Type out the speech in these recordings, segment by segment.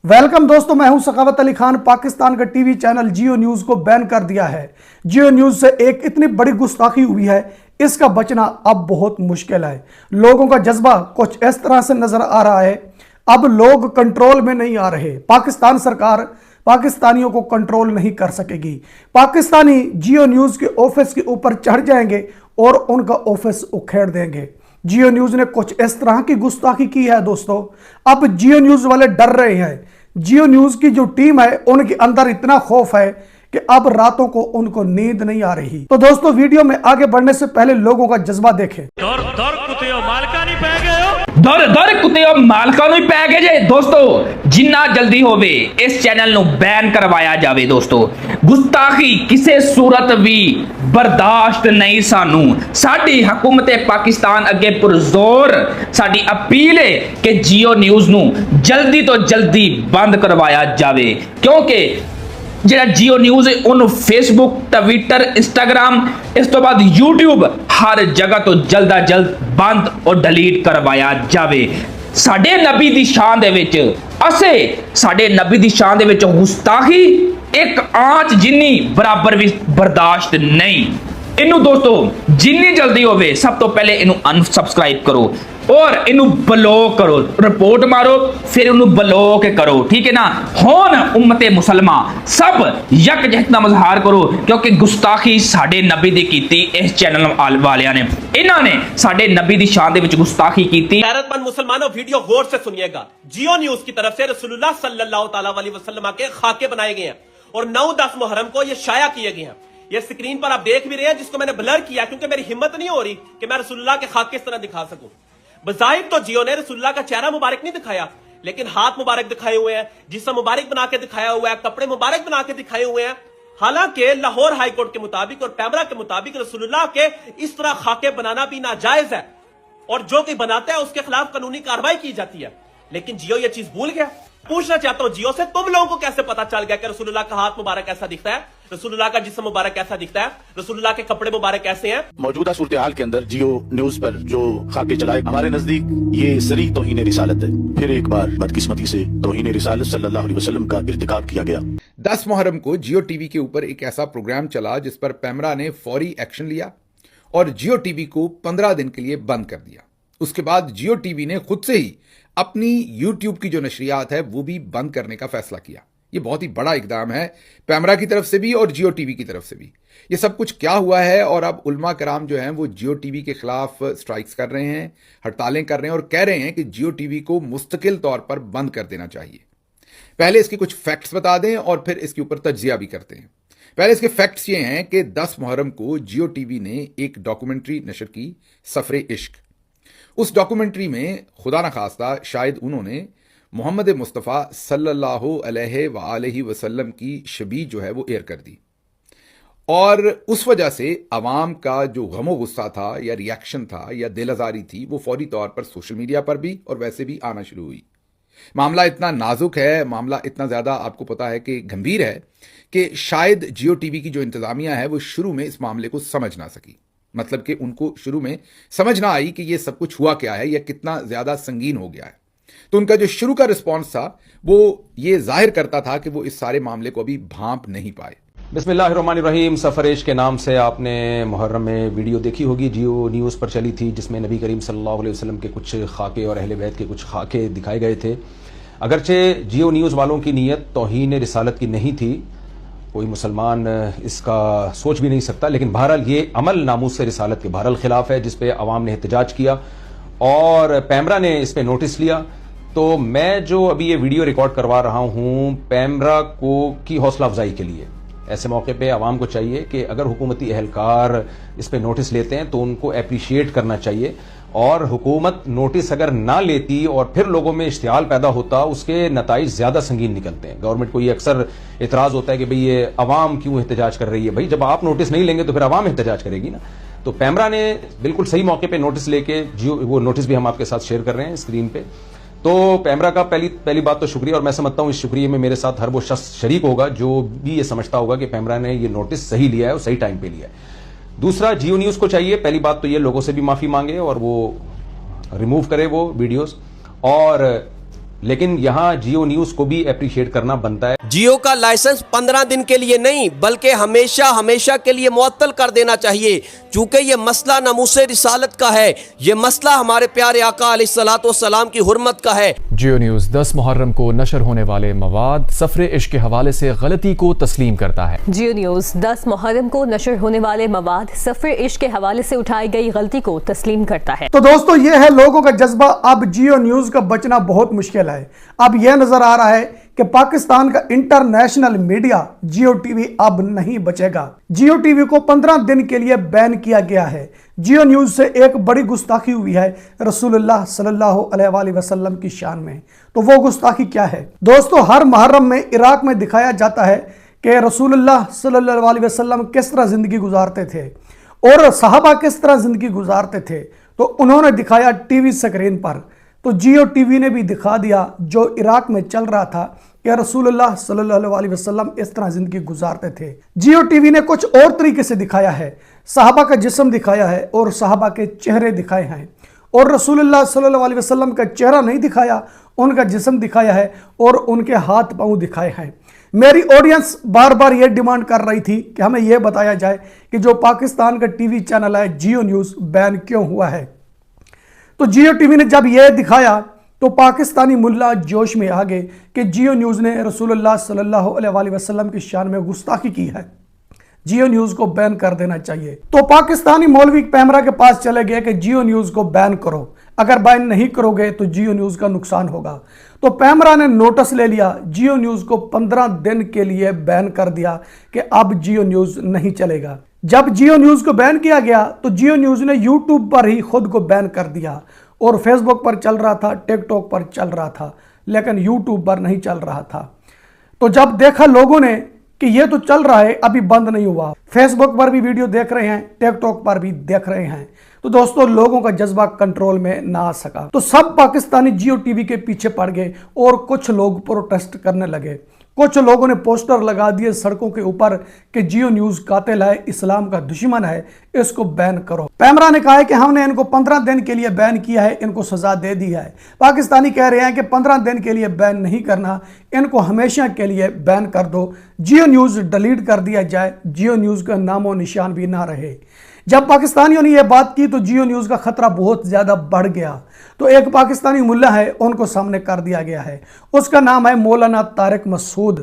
Welcome दोस्तों, मैं हूं सखावत अली खान। पाकिस्तान का टीवी चैनल जियो न्यूज को बैन कर दिया है। जियो न्यूज से एक इतनी बड़ी गुस्ताखी हुई है, इसका बचना अब बहुत मुश्किल है। लोगों का जज्बा कुछ इस तरह से नजर आ रहा है, अब लोग कंट्रोल में नहीं आ रहे। पाकिस्तान सरकार पाकिस्तानियों को कंट्रोल नहीं कर सकेगी। पाकिस्तानी जियो न्यूज के ऑफिस के ऊपर चढ़ जाएंगे और उनका ऑफिस उखेड़ देंगे। जियो न्यूज ने कुछ इस तरह की गुस्ताखी की है दोस्तों, अब जियो न्यूज वाले डर रहे हैं। जियो न्यूज की जो टीम है उनके अंदर इतना खौफ है कि अब रातों को उनको नींद नहीं आ रही। तो दोस्तों, वीडियो में आगे बढ़ने से पहले लोगों का जज्बा देखें। दौर दौर कुत्ते मालका नहीं पै गए हो, दौर दौर कुत्ते मालका नहीं पै गए जे। दोस्तों, जिन्ना जल्दी होवे इस चैनल ਨੂੰ बैन करवाया जावे। दोस्तों, गुस्ताखी किसी सूरत भी बर्दाश्त नहीं। सानू साडी हुकूमत पाकिस्तान अगे पुरजोर साडी अपील है कि जियो न्यूज़ ਨੂੰ जल्दी तो जल्दी बंद करवाया जावे, क्योंकि ਜਿਹੜਾ जियो न्यूज़ है उन्होंने फेसबुक, ट्विटर, इंस्टाग्राम, इस तो बाद यूट्यूब हर जगह तो जल्द अज जल्द बंद और डिलीट करवाया जावे। साडे नबी दी शान दे विच असे साडे नबी दी शान दे विच गुस्ताखी एक आंच जिन्नी बराबर भी बर्दाश्त नहीं। इनू दोस्तों जिन्नी जल्दी होवे सब तो पहले इनू अनसबसक्राइब करो और इनू ब्लॉक करो, रिपोर्ट मारो, फिर इनू ब्लॉक करो, ठीक है ना। होन उम्मते मुसलमा सब यकजहत मजहार करो, क्योंकि गुस्ताखी साडे नबी दी कीती इस चैनल वालियां ने। इन्हां ने साडे नबी दी शान दे विच गुस्ताखी कीती। गैरतमंद मुसलमानों, वीडियो गौर से सुनिएगा। जियो न्यूज की तरफ से रसूलुल्लाह सल्लल्लाहु तआला अलैहि वसल्लम के खाके बनाए गए हैं और 9-10 मुहर्रम को ये शाया किए गए हैं। ये स्क्रीन पर आप देख भी रहे हैं, जिसको मैंने ब्लर किया क्योंकि मेरी हिम्मत नहीं हो रही कि मैं रसूलुल्लाह के खाके इस तरह दिखा सकूं। बज़ाहिर तो जियो ने रसूलुल्लाह का चेहरा मुबारक नहीं दिखाया, लेकिन हाथ मुबारक दिखाए हुए हैं, जिस्म मुबारक बना के दिखाया हुआ है, कपड़े मुबारक बना के दिखाए हुए हैं। हालांकि लाहौर हाई कोर्ट के मुताबिक और पैमरा के मुताबिक रसूलुल्लाह के इस तरह खाके बनाना भी नाजायज है और जो कोई बनाता है उसके खिलाफ कानूनी कार्रवाई की जाती है। लेकिन जियो ये चीज भूल गया। पूछना चाहता हूं जियो से, तुम लोगों को कैसे पता चल गया कि रसूलुल्लाह का हाथ मुबारक ऐसा दिखता है, रसूलुल्लाह का जिस्म मुबारक ऐसा दिखता है, रसूलुल्लाह के कपड़े मुबारक कैसे हैं? मौजूदा सूरत हाल के अंदर जियो न्यूज पर जो खाके चलाए, हमारे नजदीक ये सरी तौहीन रिसालत है। फिर एक बार बदकिस्मती से तौहीन रिसालत सल्लल्लाहु अलैहि वसल्लम का इर्तिकाब किया गया। 10 मुहर्रम को जियो टीवी के ऊपर एक ऐसा प्रोग्राम चला जिस पर पैमरा ने फौरी एक्शन लिया और जियो टीवी को 15 दिन के लिए बंद कर दिया। उसके बाद जियो टीवी ने खुद से ही अपनी यूट्यूब की जो नशरियात है वो भी बंद करने का फैसला किया। ये बहुत ही बड़ा इकदाम है पैमरा की तरफ से भी और जियो टीवी की तरफ से भी। ये सब कुछ क्या हुआ है, और अब उलमा कराम जो हैं वो जियो टीवी के खिलाफ स्ट्राइक्स कर रहे हैं, हड़तालें कर रहे हैं और कह रहे हैं कि जियो टीवी को मुस्तकिल तौर पर बंद कर देना चाहिए। पहले इसके कुछ फैक्ट्स बता दें और फिर इसके ऊपर तज्जिया भी करते हैं। पहले इसके फैक्ट्स ये हैं कि 10 मुहर्रम को जियो टीवी ने एक डॉक्यूमेंट्री नशर की, सफरे इश्क। उस डॉक्यूमेंट्री में खुदा न खास्ता शायद उन्होंने मोहम्मद मुस्तफ़ा सल्लल्लाहु अलैहि वसल्लम की शबीह जो है वो एयर कर दी, और उस वजह से अवाम का जो गमो गुस्सा था या रिएक्शन था या दिल आज़ारी थी वो फौरी तौर पर सोशल मीडिया पर भी और वैसे भी आना शुरू हुई। मामला इतना नाजुक है, मामला इतना ज़्यादा आपको पता है कि गंभीर है कि शायद जियो टीवी की जो इंतज़ामिया है वो शुरू में इस मामले को समझ ना सकी। मतलब कि उनको शुरू में समझ ना आई कि ये सब कुछ हुआ क्या है या कितना ज़्यादा संगीन हो गया है। तो उनका जो शुरू का रिस्पॉन्स था वो ये जाहिर करता था कि वो इस सारे मामले को अभी भांप नहीं पाए। बिस्मिल्लाहिर्रहमानिर्रहीम। सफरेश के नाम से आपने मुहर्रम में वीडियो देखी होगी, जियो न्यूज़ पर चली थी, जिसमें नबी करीम सल्लल्लाहु अलैहि वसल्लम के कुछ खाके और अहले बैत के कुछ खाके दिखाए गए थे। अगरचे जियो न्यूज़ वालों की नीयत तौहीन रिसालत की नहीं थी, कोई मुसलमान इसका सोच भी नहीं सकता, लेकिन बहरहाल ये अमल नामूस रिसालत के बहरहाल खिलाफ है, जिस पे अवाम ने एहतजाज किया और पैमरा ने इस पे नोटिस लिया। तो मैं जो अभी ये वीडियो रिकॉर्ड करवा रहा हूँ पैमरा को की हौसला अफजाई के लिए। ऐसे मौके पे अवाम को चाहिए कि अगर हुकूमती अहलकार इस पे नोटिस लेते हैं तो उनको अप्रिशिएट करना चाहिए, और हुकूमत नोटिस अगर ना लेती और फिर लोगों में इश्तियाल पैदा होता, उसके नताइज ज्यादा संगीन निकलते हैं। गवर्नमेंट को ये अक्सर इतराज होता है कि भाई ये अवाम क्यों एहतजाज कर रही है। भाई जब आप नोटिस नहीं लेंगे तो फिर अवाम एहतजाज करेगी ना। तो पैमरा ने बिल्कुल सही मौके पे नोटिस लेके, वो नोटिस भी हम आपके साथ शेयर कर रहे हैं स्क्रीन पे। तो पैमरा का पहली बात तो शुक्रिया, और मैं समझता हूं इस शुक्रिया में मेरे साथ हर वो शख्स शरीक होगा जो भी ये समझता होगा कि पैमरा ने ये नोटिस सही लिया है और सही टाइम पे लिया है। दूसरा, जियो न्यूज़ को चाहिए पहली बात तो ये लोगों से भी माफी मांगे और वो रिमूव करे वो वीडियोस, और लेकिन यहाँ जियो न्यूज को भी अप्रिशिएट करना बनता है। जियो का लाइसेंस 15 दिन के लिए नहीं बल्कि हमेशा हमेशा के लिए मुअत्तल कर देना चाहिए, चूंकि ये मसला नमूसे रिसालत का है, ये मसला हमारे प्यारे आका अलैहिस्सलाम की हुर्मत का है। जियो न्यूज़ 10 मुहर्रम को नशर होने वाले मवाद सफ़र इश्क के हवाले से गलती को तस्लीम करता है। जियो न्यूज़ 10 मुहर्रम को नशर होने वाले मवाद सफ़र इश्क के हवाले से उठाई गई गलती को तस्लीम करता है। तो दोस्तों ये है लोगों का जज्बा। अब जियो न्यूज का बचना बहुत मुश्किल है। अब यह नजर आ रहा है कि पाकिस्तान का इंटरनेशनल मीडिया जियो टीवी अब नहीं बचेगा। जियो टीवी को 15 दिन के लिए बैन किया गया है। जियो न्यूज से एक बड़ी गुस्ताखी हुई है रसूलुल्लाह सल्लल्लाहु अलैहि वसल्लम की शान में। तो वो गुस्ताखी क्या है दोस्तों? हर मुहर्रम में इराक में दिखाया जाता है कि रसूलुल्लाह सल्लल्लाहु अलैहि वसल्लम किस तरह जिंदगी गुजारते थे और सहाबा किस तरह जिंदगी गुजारते थे। तो उन्होंने दिखाया टीवी स्क्रीन पर, तो जियो टीवी ने भी दिखा दिया जो इराक में चल रहा था कि रसूलुल्लाह सल्लल्लाहु अलैहि वसल्लम इस तरह जिंदगी गुजारते थे। जियो टीवी ने कुछ और तरीके से दिखाया है, सहाबा का जिस्म दिखाया है और सहाबा के चेहरे दिखाए हैं, और रसूलुल्लाह सल्लल्लाहु अलैहि वसल्लम का चेहरा नहीं दिखाया, उनका जिस्म दिखाया है और उनके हाथ पांव दिखाए हैं। मेरी ऑडियंस बार बार ये डिमांड कर रही थी कि हमें यह बताया जाए कि जो पाकिस्तान का टीवी चैनल है जियो न्यूज़ बैन क्यों हुआ है। तो जियो टीवी ने जब यह दिखाया तो पाकिस्तानी मुल्ला जोश में आ गए कि जियो न्यूज़ ने रसूलुल्लाह सल्लल्लाहु अलैहि वसल्लम की शान में गुस्ताखी की है, जियो न्यूज़ को बैन कर देना चाहिए। तो पाकिस्तानी मौलवी पैमरा के पास चले गए कि जियो न्यूज़ को बैन करो, अगर बैन नहीं करोगे तो जियो न्यूज़ का नुकसान होगा। तो पैमरा ने नोटिस ले लिया, जियो न्यूज़ को 15 दिन के लिए बैन कर दिया कि अब जियो न्यूज़ नहीं चलेगा। जब जियो न्यूज़ को बैन किया गया तो जियो न्यूज़ ने यूट्यूब पर ही खुद को बैन कर दिया और फेसबुक पर चल रहा था, टिकटॉक पर चल रहा था, लेकिन यूट्यूब पर नहीं चल रहा था। तो जब देखा लोगों ने कि ये तो चल रहा है, अभी बंद नहीं हुआ, फेसबुक पर भी वीडियो देख रहे हैं, टिकटॉक पर भी देख रहे हैं, तो दोस्तों लोगों का जज्बा कंट्रोल में ना आ सका। तो सब पाकिस्तानी जियो टीवी के पीछे पड़ गए और कुछ लोग प्रोटेस्ट करने लगे। कुछ लोगों ने पोस्टर लगा दिए सड़कों के ऊपर कि जियो न्यूज़ कातिल है, इस्लाम का दुश्मन है, इसको बैन करो। पैमरा ने कहा है कि हमने इनको 15 दिन के लिए बैन किया है, इनको सजा दे दी है। पाकिस्तानी कह रहे हैं कि 15 दिन के लिए बैन नहीं करना, इनको हमेशा के लिए बैन कर दो, जियो न्यूज़ डिलीट कर दिया जाए, जियो न्यूज़ का नामो निशान भी ना रहे। जब पाकिस्तानियों ने यह बात की तो जियो न्यूज़ का खतरा बहुत ज़्यादा बढ़ गया। तो एक पाकिस्तानी मुल्ला है, उनको सामने कर दिया गया है, उसका नाम है मौलाना तारिक मसूद।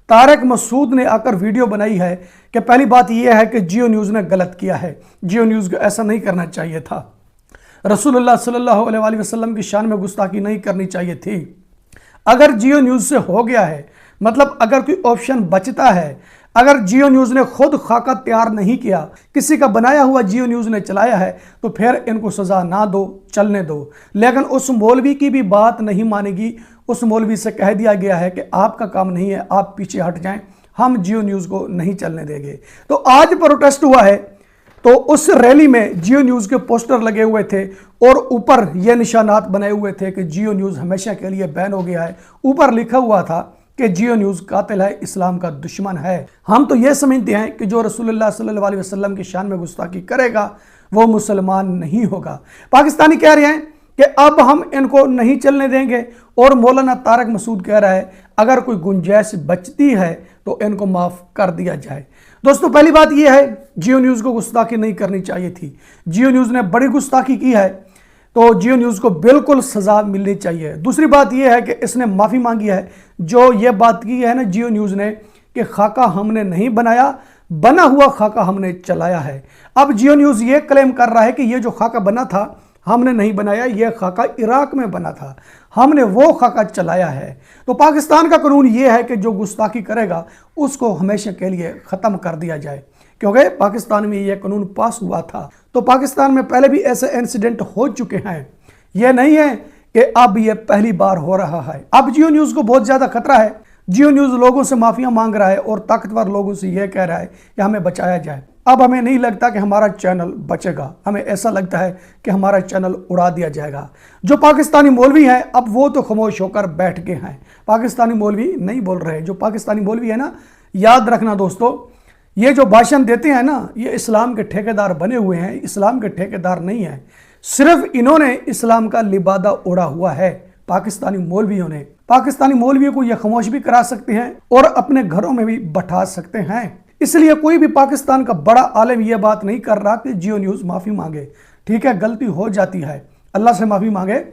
तारिक मसूद ने आकर वीडियो बनाई है कि पहली बात यह है कि जियो न्यूज़ ने गलत किया है, जियो न्यूज़ को ऐसा नहीं करना चाहिए था, रसूलुल्लाह सल्लल्लाहु अलैहि वसल्लम की शान में गुस्ताखी नहीं करनी चाहिए थी। अगर जियो न्यूज़ से हो गया है, मतलब अगर कोई ऑप्शन बचता है, अगर जियो न्यूज़ ने खुद खाका तैयार नहीं किया, किसी का बनाया हुआ जियो न्यूज़ ने चलाया है, तो फिर इनको सज़ा ना दो, चलने दो। लेकिन उस मौलवी की भी बात नहीं मानेगी, उस मौलवी से कह दिया गया है कि आपका काम नहीं है, आप पीछे हट जाएं, हम जियो न्यूज़ को नहीं चलने देंगे। तो आज प्रोटेस्ट हुआ है, तो उस रैली में जियो न्यूज़ के पोस्टर लगे हुए थे और ऊपर ये निशानात बनाए हुए थे कि जियो न्यूज़ हमेशा के लिए बैन हो गया है। ऊपर लिखा हुआ था कि जियो न्यूज़ कातिल है, इस्लाम का दुश्मन है। हम तो ये समझते हैं कि जो रसूलुल्लाह सल्लल्लाहु अलैहि वसल्लम की शान में गुस्ताखी करेगा वो मुसलमान नहीं होगा। पाकिस्तानी कह रहे हैं कि अब हम इनको नहीं चलने देंगे, और मौलाना तारिक मसूद कह रहा है अगर कोई गुंजाइश बचती है तो इनको माफ़ कर दिया जाए। दोस्तों पहली बात यह है, जियो न्यूज़ को गुस्ताखी नहीं करनी चाहिए थी, जियो न्यूज़ ने बड़ी गुस्ताखी की है, तो जियो न्यूज़ को बिल्कुल सज़ा मिलनी चाहिए। दूसरी बात यह है कि इसने माफ़ी मांगी है, जो ये बात की है ना जियो न्यूज़ ने कि खाका हमने नहीं बनाया, बना हुआ खाका हमने चलाया है। अब जियो न्यूज़ ये क्लेम कर रहा है कि ये जो खाका बना था हमने नहीं बनाया, ये खाका इराक में बना था, हमने वो खाका चलाया है। तो पाकिस्तान का कानून ये है कि जो गुस्ताखी करेगा उसको हमेशा के लिए ख़त्म कर दिया जाए, क्योंकि पाकिस्तान में यह कानून पास हुआ था। तो पाकिस्तान में पहले भी ऐसे इंसिडेंट हो चुके हैं, यह नहीं है कि अब यह पहली बार हो रहा है। अब जियो न्यूज़ को बहुत ज़्यादा खतरा है, जियो न्यूज़ लोगों से माफ़िया मांग रहा है और ताकतवर लोगों से यह कह रहा है कि हमें बचाया जाए। अब हमें नहीं लगता कि हमारा चैनल बचेगा, हमें ऐसा लगता है कि हमारा चैनल उड़ा दिया जाएगा। जो पाकिस्तानी मौलवी हैं अब वो तो खामोश होकर बैठ गए हैं, पाकिस्तानी मौलवी नहीं बोल रहे। जो पाकिस्तानी मौलवी है ना, याद रखना दोस्तों, ये जो भाषण देते हैं ना, ये इस्लाम के ठेकेदार बने हुए हैं, इस्लाम के ठेकेदार नहीं है, सिर्फ इन्होंने इस्लाम का लिबादा ओढ़ा हुआ है, पाकिस्तानी मौलवियों ने। पाकिस्तानी मौलवियों को यह खामोश भी करा सकते हैं और अपने घरों में भी बैठा सकते हैं। इसलिए कोई भी पाकिस्तान का बड़ा आलिम यह बात नहीं कर रहा कि जियो न्यूज़ माफ़ी मांगे। ठीक है, गलती हो जाती है, अल्लाह से माफ़ी मांगे,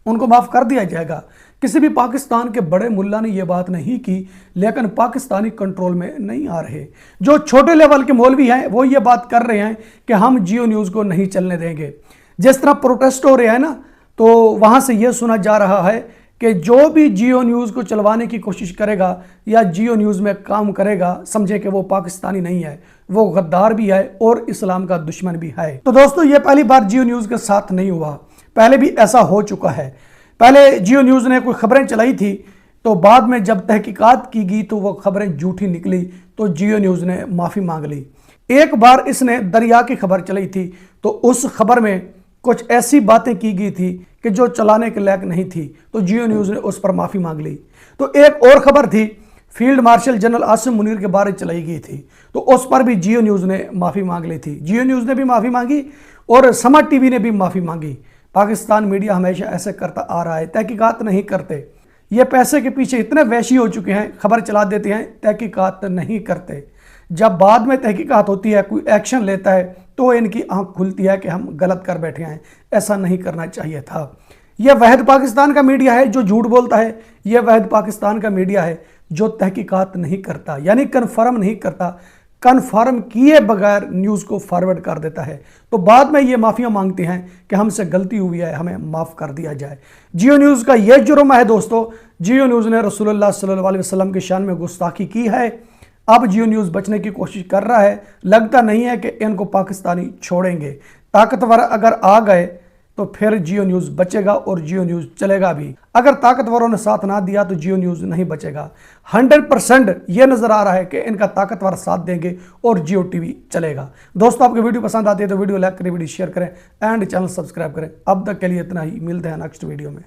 उनको माफ़ कर दिया जाएगा। किसी भी पाकिस्तान के बड़े मुल्ला ने यह बात नहीं की, लेकिन पाकिस्तानी कंट्रोल में नहीं आ रहे। जो छोटे लेवल के मौलवी हैं वो ये बात कर रहे हैं कि हम जियो न्यूज़ को नहीं चलने देंगे। जिस तरह प्रोटेस्ट हो रहे हैं ना, तो वहाँ से यह सुना जा रहा है कि जो भी जियो न्यूज़ को चलवाने की कोशिश करेगा या जियो न्यूज़ में काम करेगा, समझे कि वो पाकिस्तानी नहीं है, वो गद्दार भी है और इस्लाम का दुश्मन भी है। तो दोस्तों, ये पहली बार जियो न्यूज़ के साथ नहीं हुआ, पहले भी ऐसा हो चुका है। पहले जियो न्यूज़ ने कोई खबरें चलाई थी, तो बाद में जब तहकीकात की गई तो वो खबरें झूठी निकली, तो जियो न्यूज़ ने माफ़ी मांग ली। एक बार इसने दरिया की खबर चलाई थी, तो उस खबर में कुछ ऐसी बातें की गई थी कि जो चलाने के लायक नहीं थी, तो जियो न्यूज़ ने उस पर माफ़ी मांग ली। तो एक और खबर थी, field marshal general Asim Munir के बारे में चलाई गई थी, तो उस पर भी जियो न्यूज़ ने माफ़ी मांग ली थी। जियो न्यूज़ ने भी माफ़ी मांगी और समा टीवी ने भी माफ़ी मांगी। पाकिस्तान मीडिया हमेशा ऐसे करता आ रहा है, तहकीकात नहीं करते। ये पैसे के पीछे इतने वैशी हो चुके हैं, खबर चला देते हैं, तहकीकात नहीं करते। जब बाद में तहकीकात होती है, कोई एक्शन लेता है, तो इनकी आंख खुलती है कि हम गलत कर बैठे हैं, ऐसा नहीं करना चाहिए था। यह वहद पाकिस्तान का मीडिया है जो झूठ बोलता है, यह वहद पाकिस्तान का मीडिया है जो तहकीकात नहीं करता, यानी कन्फर्म नहीं करता, कन्फर्म किए बगैर न्यूज़ को फॉरवर्ड कर देता है। तो बाद में ये माफ़िया मांगते हैं कि हमसे गलती हुई है, हमें माफ़ कर दिया जाए। जियो न्यूज़ का यह जुर्म है दोस्तों, जियो न्यूज़ ने रसूलुल्लाह सल्लल्लाहु अलैहि वसल्लम की शान में गुस्ताखी की है। अब जियो न्यूज़ बचने की कोशिश कर रहा है, लगता नहीं है कि इनको पाकिस्तानी छोड़ेंगे। ताकतवर अगर आ गए तो फिर जियो न्यूज़ बचेगा और जियो न्यूज़ चलेगा भी। अगर ताकतवरों ने साथ ना दिया तो जियो न्यूज़ नहीं बचेगा। 100% ये नज़र आ रहा है कि इनका ताकतवर साथ देंगे और जियो टीवी चलेगा। दोस्तों, आपको वीडियो पसंद आती है तो वीडियो लाइक करें, वीडियो शेयर करें एंड चैनल सब्सक्राइब करें। अब तक के लिए इतना ही, मिलते हैं नेक्स्ट वीडियो में।